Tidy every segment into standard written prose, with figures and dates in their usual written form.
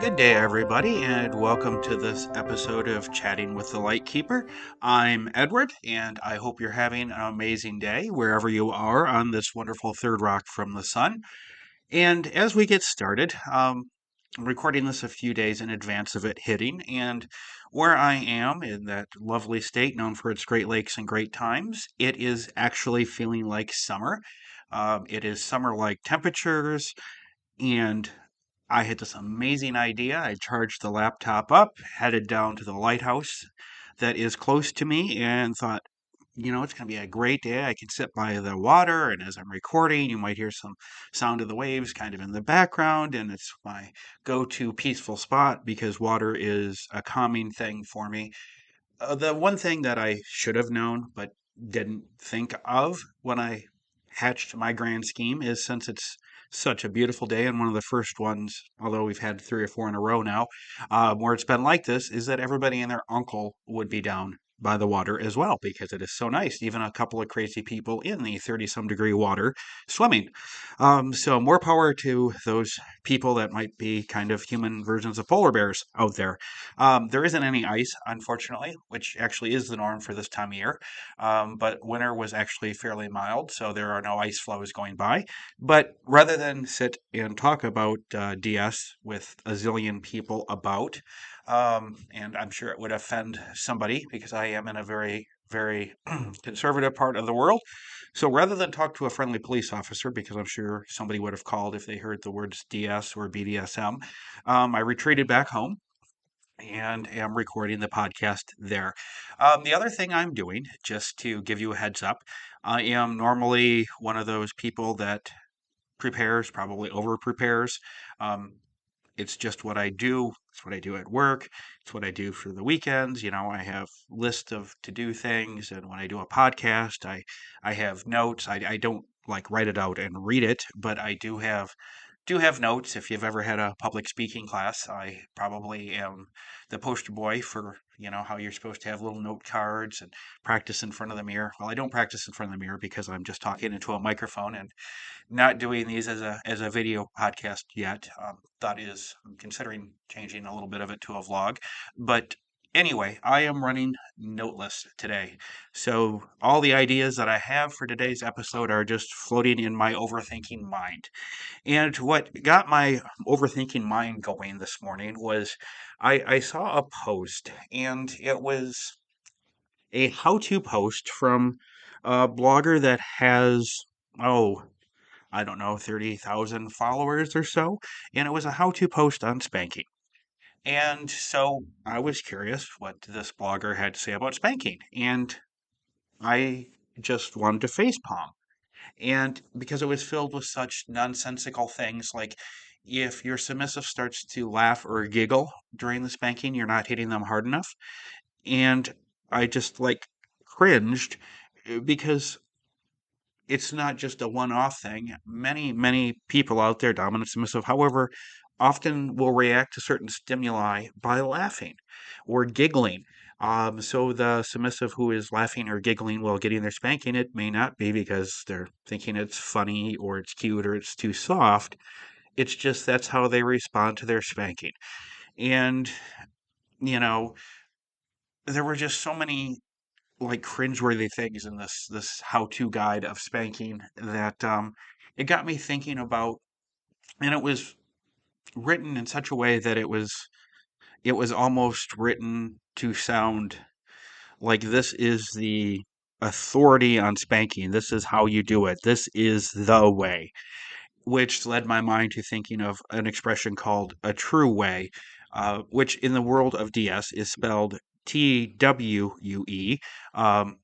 Good day, everybody, and welcome to this episode of Chatting with the Lightkeeper. I'm Edward, and I hope you're having an amazing day wherever you are on this wonderful third rock from the sun. And as we get started, I'm recording this a few days in advance of it hitting, and where I am in that lovely state known for its Great Lakes and great times, it is actually feeling like summer. It is summer-like temperatures, and I had this amazing idea. I charged the laptop up, headed down to the lighthouse that is close to me, and thought, it's going to be a great day. I can sit by the water, and as I'm recording, you might hear some sound of the waves kind of in the background, and it's my go to peaceful spot because water is a calming thing for me. The one thing that I should have known but didn't think of when I hatched my grand scheme is since it's such a beautiful day and one of the first ones, although we've had three or four in a row now, where it's been like this, is that everybody and their uncle would be down by the water as well because it is so nice. Even a couple of crazy people in the 30 some degree water swimming. So more power to those people that might be kind of human versions of polar bears out there. There isn't any ice, unfortunately, which actually is the norm for this time of year. But winter was actually fairly mild, so there are no ice flows going by. But rather than sit and talk about DS with a zillion people about, and I'm sure it would offend somebody because I am in a very, very conservative part of the world. So rather than talk to a friendly police officer, because I'm sure somebody would have called if they heard the words DS or BDSM, I retreated back home and am recording the podcast there. The other thing I'm doing, just to give you a heads up, I am normally one of those people that prepares, probably over prepares. Um, it's just what I do. It's what I do at work. It's what I do for the weekends. I have lists of to do things, and when I do a podcast, I have notes. I don't like write it out and read it, but I do have notes. If you've ever had a public speaking class, I probably am the poster boy for, how you're supposed to have little note cards and practice in front of the mirror. Well, I don't practice in front of the mirror because I'm just talking into a microphone and not doing these as a video podcast yet. I'm considering changing a little bit of it to a vlog, but anyway, I am running noteless today. So all the ideas that I have for today's episode are just floating in my overthinking mind. And what got my overthinking mind going this morning was I saw a post, and it was a how to post from a blogger that has, oh, I don't know, 30,000 followers or so. And it was a how to post on spanking. And so I was curious what this blogger had to say about spanking. And I just wanted to facepalm. And because it was filled with such nonsensical things like if your submissive starts to laugh or giggle during the spanking, you're not hitting them hard enough. And I just like cringed because it's not just a one off thing. Many, many people out there, dominant, submissive, however, often will react to certain stimuli by laughing or giggling. So the submissive who is laughing or giggling while getting their spanking, it may not be because they're thinking it's funny or it's cute or it's too soft. It's just that's how they respond to their spanking. And, you know, there were just so many like cringeworthy things in this how-to guide of spanking that it got me thinking about, and it was written in such a way that it was almost written to sound like this is the authority on spanking. This is how you do it. This is the way, which led my mind to thinking of an expression called a true way, which in the world of DS is spelled TWUE. Um,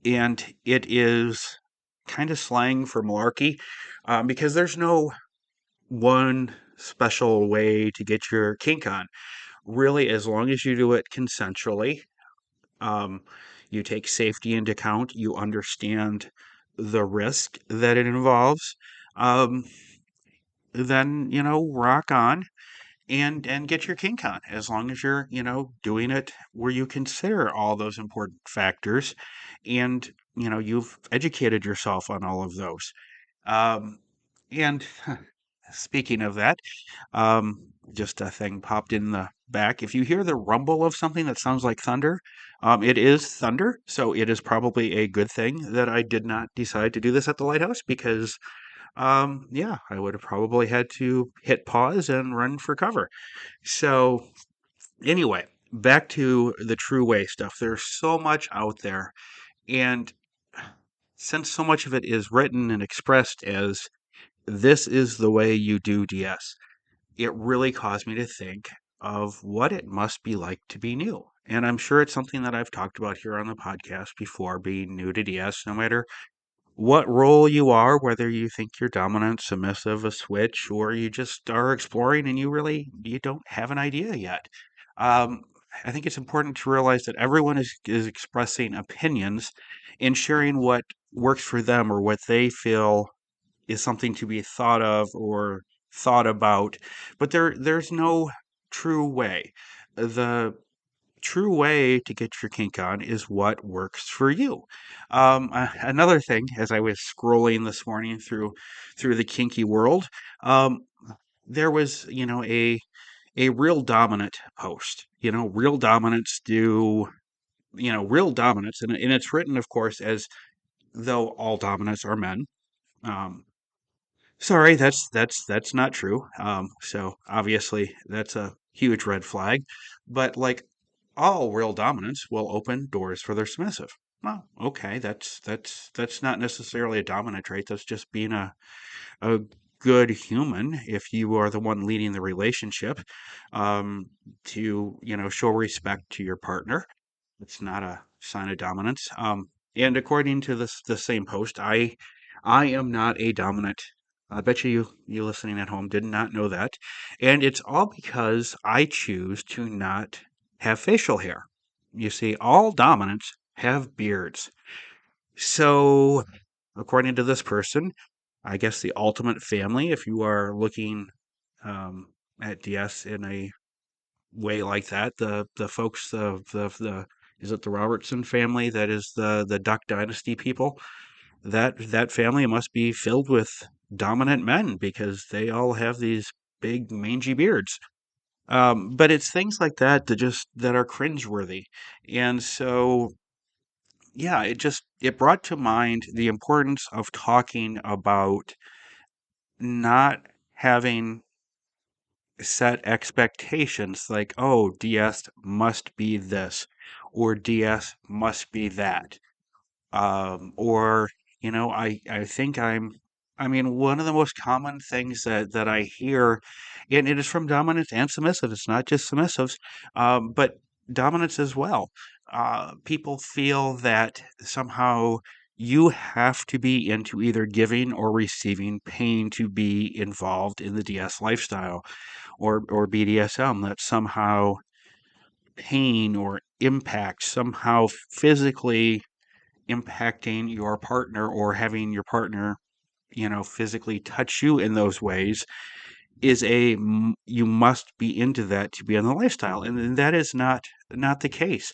and it is kind of slang for malarkey because there's no one special way to get your kink on. Really, as long as you do it consensually, um, you take safety into account, you understand the risk that it involves, um, then, rock on and get your kink on as long as you're doing it where you consider all those important factors and you've educated yourself on all of those. And speaking of that, just a thing popped in the back. If you hear the rumble of something that sounds like thunder, it is thunder. So it is probably a good thing that I did not decide to do this at the lighthouse because, yeah, I would have probably had to hit pause and run for cover. So anyway, back to the true way stuff. There's so much out there. And since so much of it is written and expressed as this is the way you do DS, it really caused me to think of what it must be like to be new. And I'm sure it's something that I've talked about here on the podcast before, being new to DS, no matter what role you are, whether you think you're dominant, submissive, a switch, or you just are exploring and you don't have an idea yet. Um, I think it's important to realize that everyone is expressing opinions and sharing what works for them or what they feel is something to be thought of or thought about, but there's no true way. The true way to get your kink on is what works for you. Another thing, as I was scrolling this morning through the kinky world, um, there was a real dominant post. Real dominants do real dominance, and it's written, of course, as though all dominants are men. Um, Sorry, that's not true. So obviously that's a huge red flag. But like all real dominants will open doors for their submissive. Well, okay, that's not necessarily a dominant trait. That's just being a good human if you are the one leading the relationship, to show respect to your partner. It's not a sign of dominance. And according to the same post, I am not a dominant. I bet you listening at home did not know that, and it's all because I choose to not have facial hair. You see, all dominants have beards. So, according to this person, I guess the ultimate family, if you are looking um, at DS in a way like that, the folks of the is it the Robertson family that is the Duck Dynasty people? That family must be filled with dominant men because they all have these big mangy beards. But it's things like that that are cringeworthy, and so yeah, it brought to mind the importance of talking about not having set expectations like, oh, DS must be this, or DS must be that. Or, I think I mean, one of the most common things that I hear, and it is from dominants and submissive, it's not just submissives, but dominants as well. People feel that somehow you have to be into either giving or receiving pain to be involved in the DS lifestyle or BDSM, that somehow pain or impact, somehow physically impacting your partner or having your partner, physically touch you in those ways you must be into that to be in the lifestyle. And that is not the case.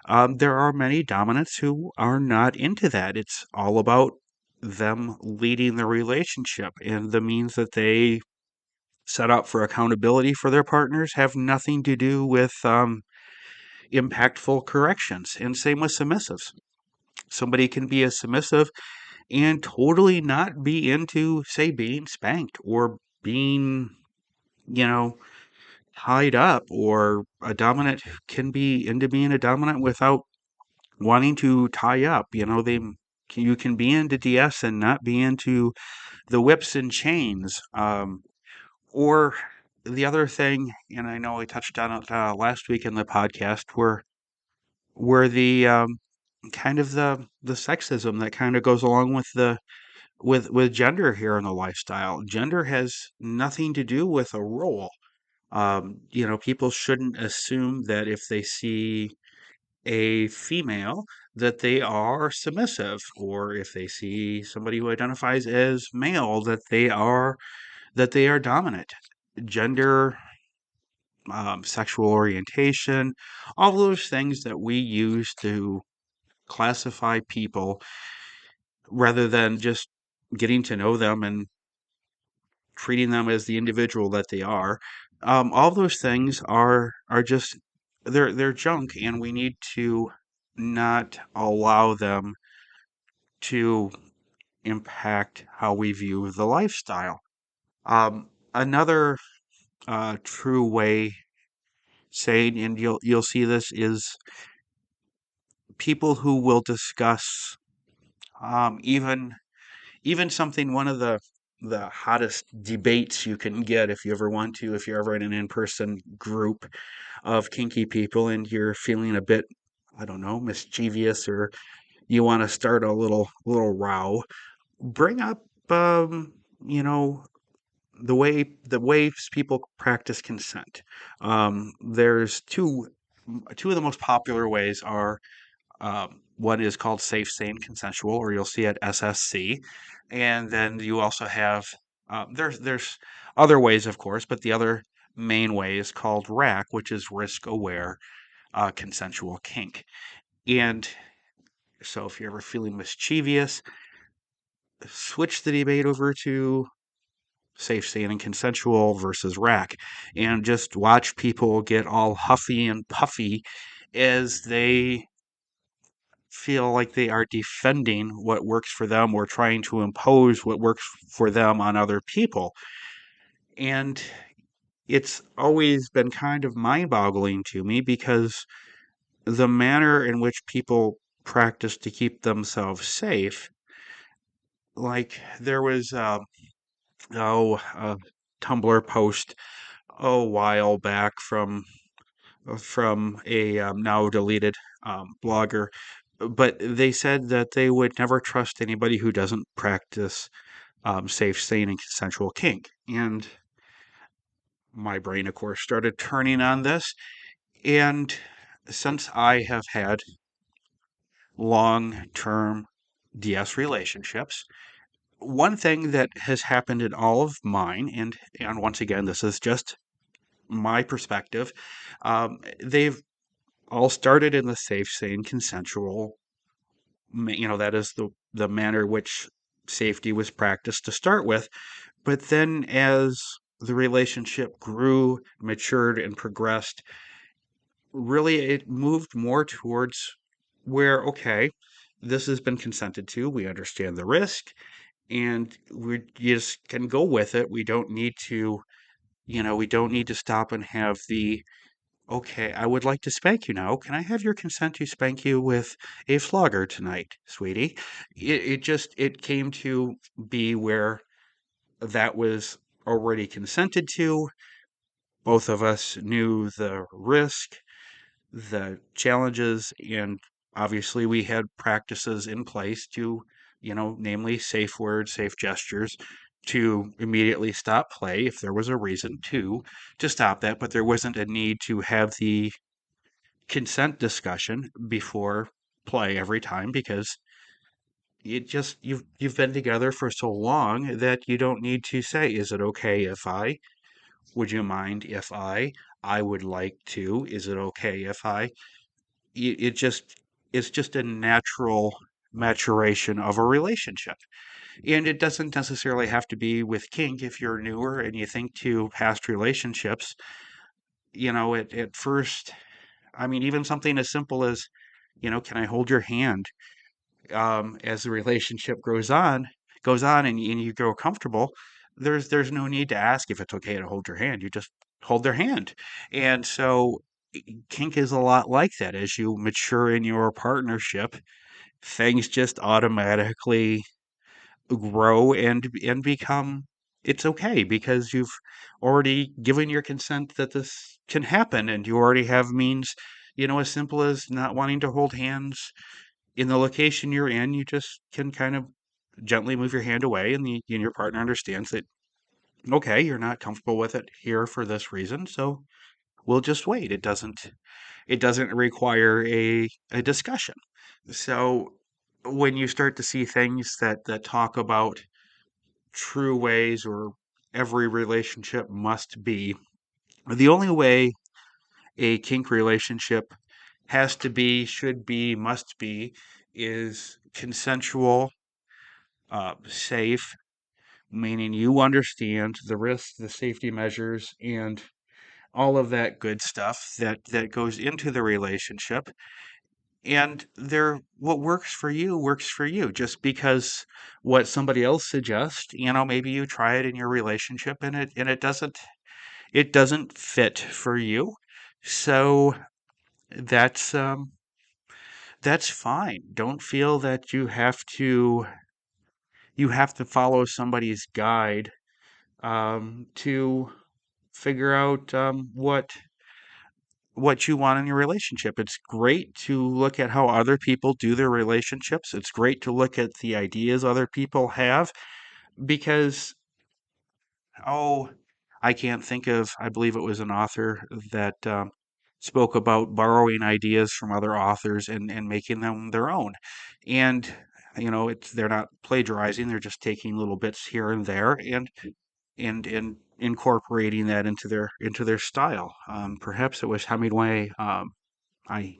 There are many dominants who are not into that. It's all about them leading the relationship, and the means that they set up for accountability for their partners have nothing to do with impactful corrections. And same with submissives. Somebody can be a submissive and totally not be into, say, being spanked or being, you know, tied up, or a dominant can be into being a dominant without wanting to tie up. You can be into DS and not be into the whips and chains. Or the other thing, and I know I touched on it last week in the podcast, where the kind of the sexism that kind of goes along with the with gender here in the lifestyle. Gender has nothing to do with a role. People shouldn't assume that if they see a female that they are submissive, or if they see somebody who identifies as male that they are dominant. Gender, sexual orientation, all those things that we use to classify people rather than just getting to know them and treating them as the individual that they are. All those things are just they're junk, and we need to not allow them to impact how we view the lifestyle. Another true way saying, and you'll see this, is people who will discuss even something, one of the hottest debates you can get, if you ever want to, if you're ever in an in-person group of kinky people and you're feeling a bit, I don't know, mischievous, or you want to start a little row, bring up you know the ways people practice consent. There's two of the most popular ways are, one is called safe, sane, consensual, or you'll see it SSC, and then you also have there's other ways, of course, but the other main way is called RAC, which is risk aware consensual kink. And so, if you're ever feeling mischievous, switch the debate over to safe, sane, and consensual versus RAC, and just watch people get all huffy and puffy as they feel like they are defending what works for them or trying to impose what works for them on other people. And it's always been kind of mind boggling to me, because the manner in which people practice to keep themselves safe, like there was, a Tumblr post a while back from a now deleted blogger, but they said that they would never trust anybody who doesn't practice safe, sane, and consensual kink. And my brain, of course, started turning on this. And since I have had long term DS relationships, one thing that has happened in all of mine, and once again, this is just my perspective, they've all started in the safe, sane, consensual. That is the manner which safety was practiced to start with. But then, as the relationship grew, matured, and progressed, really it moved more towards where, okay, this has been consented to. We understand the risk, and we just can go with it. We don't need to stop and have the, okay, I would like to spank you now. Can I have your consent to spank you with a flogger tonight, sweetie? It came to be where that was already consented to. Both of us knew the risk, the challenges, and obviously we had practices in place to, namely safe words, safe gestures, to immediately stop play if there was a reason to stop that, but there wasn't a need to have the consent discussion before play every time, because you've been together for so long that you don't need to say, is it okay if I, would you mind if I would like to, is it okay if I, it just, it's just a natural maturation of a relationship. And it doesn't necessarily have to be with kink. If you're newer and you think to past relationships, at first, I mean, even something as simple as, can I hold your hand? As the relationship goes on, and you grow comfortable, there's no need to ask if it's okay to hold your hand. You just hold their hand. And so kink is a lot like that. As you mature in your partnership, things just automatically grow and become, it's okay, because you've already given your consent that this can happen, and you already have means, as simple as not wanting to hold hands in the location you're in. You just can kind of gently move your hand away, and your partner understands that, okay, you're not comfortable with it here for this reason, so we'll just wait. It doesn't require a discussion. So when you start to see things that talk about true ways, or every relationship must be, the only way a kink relationship has to be, should be, must be, is consensual, safe, meaning you understand the risks, the safety measures, and all of that good stuff that goes into the relationship. And what works for you. Just because what somebody else suggests, maybe you try it in your relationship and it doesn't fit for you. So that's that's fine. Don't feel that you have to follow somebody's guide to figure out what you want in your relationship. It's great to look at how other people do their relationships. It's great to look at the ideas other people have because, oh, I can't think of, I believe it was an author that spoke about borrowing ideas from other authors and making them their own. And, they're not plagiarizing, they're just taking little bits here and there and incorporating that into their style. Perhaps it was Hemingway. I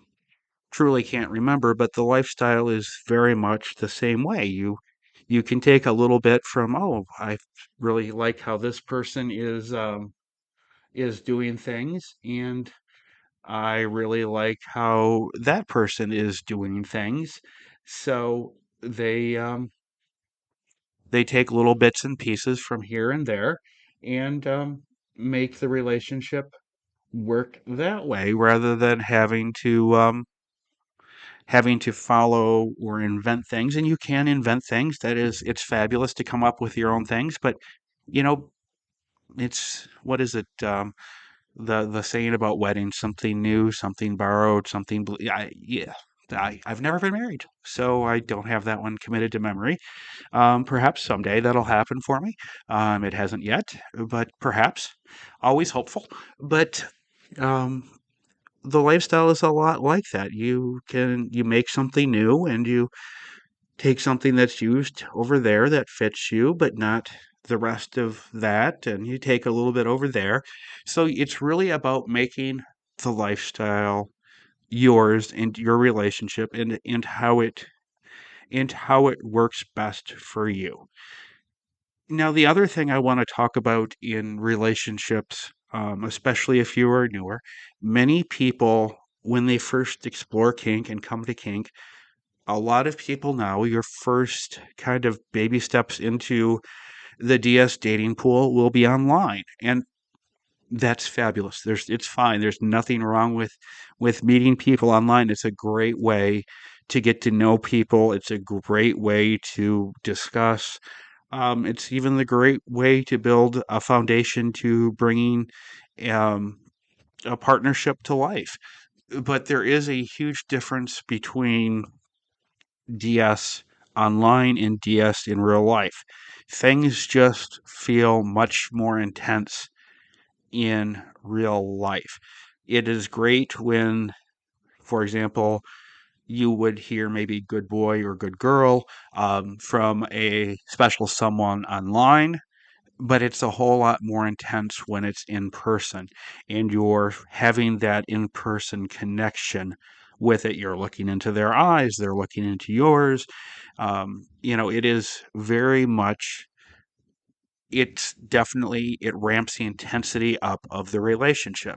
truly can't remember, but the lifestyle is very much the same way. You can take a little bit from, oh, I really like how this person is doing things, and I really like how that person is doing things. So they take little bits and pieces from here and there and make the relationship work that way rather than having to follow or invent things. And you can invent things. It's fabulous to come up with your own things, but you know, it's what is it? The saying about weddings: something new, something borrowed, something. Yeah, I've never been married, so I don't have that one committed to memory. Perhaps someday that'll happen for me. It hasn't yet, but perhaps. Always hopeful, but. Um, the lifestyle is a lot like that. You make something new and you take something that's used over there that fits you, but not the rest of that, and you take a little bit over there. So it's really about making the lifestyle yours and your relationship and how it works best for you. Now, the other thing I want to talk about in relationships, especially if you are newer, many people, when they first explore kink and come to kink, a lot of people now, your first kind of baby steps into the DS dating pool will be online. And that's fabulous. It's fine. There's nothing wrong with meeting people online. It's a great way to get to know people. It's a great way to discuss. It's even the great way to build a foundation to bringing um, a partnership to life. But there is a huge difference between DS online and DS in real life. Things just feel much more intense in real life. It is great when, for example, you would hear maybe good boy or good girl from a special someone online, but it's a whole lot more intense when it's in person and you're having that in person connection with it. You're looking into their eyes, they're looking into yours. It is very much, it ramps the intensity up of the relationship.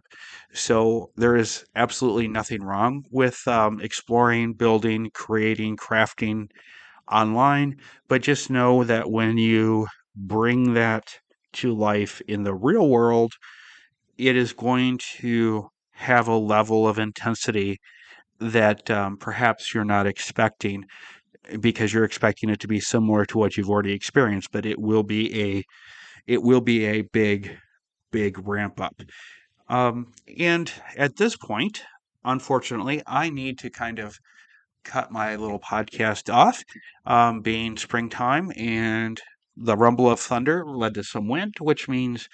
So there is absolutely nothing wrong with exploring, building, creating, crafting online, but just know that when you bring that to life in the real world, it is going to have a level of intensity that perhaps you're not expecting because you're expecting it to be similar to what you've already experienced, but it will be a big ramp up. And at this point, unfortunately, I need to kind of cut my little podcast off, being springtime and the rumble of thunder led to some wind, which means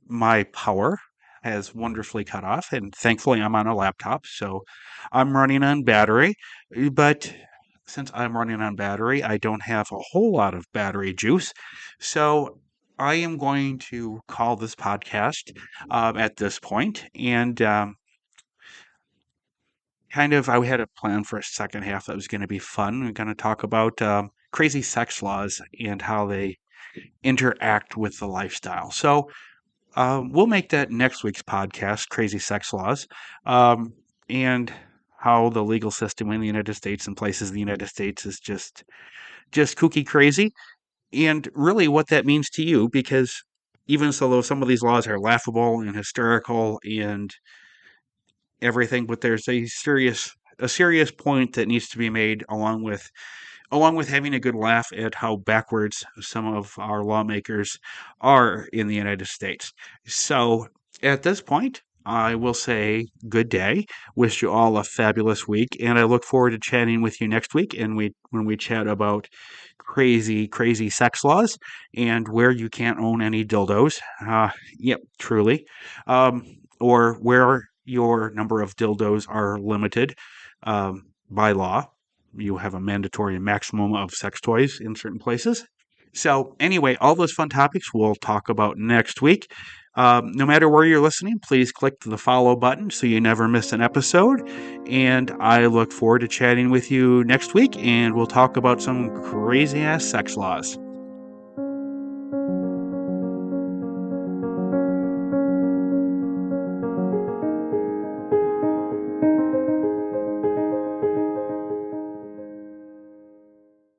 my power has wonderfully cut off. And thankfully, I'm on a laptop, so I'm running on battery. But since I'm running on battery, I don't have a whole lot of battery juice. So I am going to call this podcast at this point, and I had a plan for a second half that was going to be fun. We're going to talk about crazy sex laws and how they interact with the lifestyle. So We'll make that next week's podcast, Crazy Sex Laws, and how the legal system in the United States and places in the United States is just kooky crazy, and really what that means to you, because even so, though some of these laws are laughable and hysterical and everything, but there's a serious point that needs to be made along with having a good laugh at how backwards some of our lawmakers are in the United States. So at this point, I will say good day. Wish you all a fabulous week, and I look forward to chatting with you next week. And when we chat about crazy, crazy sex laws and where you can't own any dildos. Yep, truly, or where your number of dildos are limited by law. You have a mandatory maximum of sex toys in certain places. So, anyway, all those fun topics we'll talk about next week. No matter where you're listening, please click the follow button so you never miss an episode. And I look forward to chatting with you next week, and we'll talk about some crazy ass sex laws.